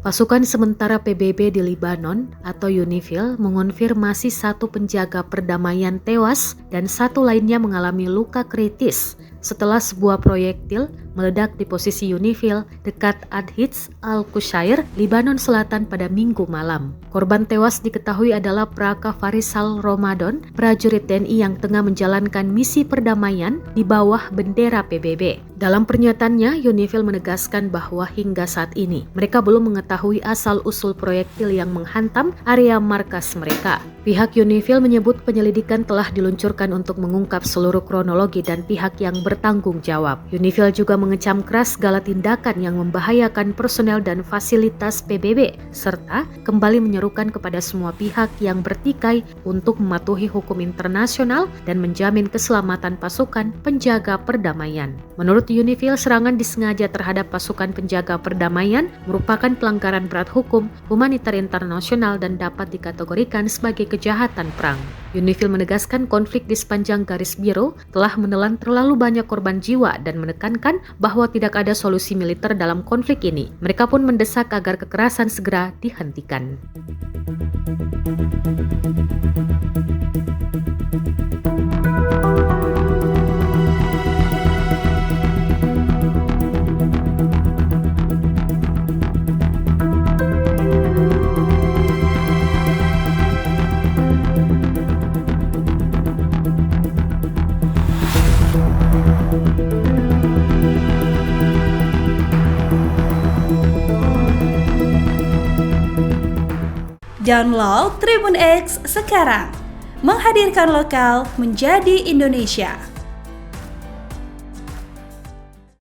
Pasukan sementara PBB di Lebanon atau UNIFIL mengonfirmasi satu penjaga perdamaian tewas dan satu lainnya mengalami luka kritis setelah sebuah proyektil meledak di posisi UNIFIL dekat Adhitz al-Qushair, Lebanon Selatan pada Minggu malam. Korban tewas diketahui adalah Praka Farisal Ramadan, prajurit TNI yang tengah menjalankan misi perdamaian di bawah bendera PBB. Dalam pernyataannya, UNIFIL menegaskan bahwa hingga saat ini mereka belum mengetahui asal-usul proyektil yang menghantam area markas mereka. Pihak UNIFIL menyebut penyelidikan telah diluncurkan untuk mengungkap seluruh kronologi dan pihak yang bertanggung jawab. UNIFIL juga mengecam keras segala tindakan yang membahayakan personel dan fasilitas PBB, serta kembali menyerukan kepada semua pihak yang bertikai untuk mematuhi hukum internasional dan menjamin keselamatan pasukan penjaga perdamaian. Menurut UNIFIL, serangan disengaja terhadap pasukan penjaga perdamaian merupakan pelanggaran berat hukum humanitar internasional dan dapat dikategorikan sebagai kejahatan perang. UNIFIL menegaskan konflik di sepanjang garis biru telah menelan terlalu banyak korban jiwa dan menekankan bahwa tidak ada solusi militer dalam konflik ini. Mereka pun mendesak agar kekerasan segera dihentikan. Download Tribun X sekarang, menghadirkan lokal menjadi Indonesia.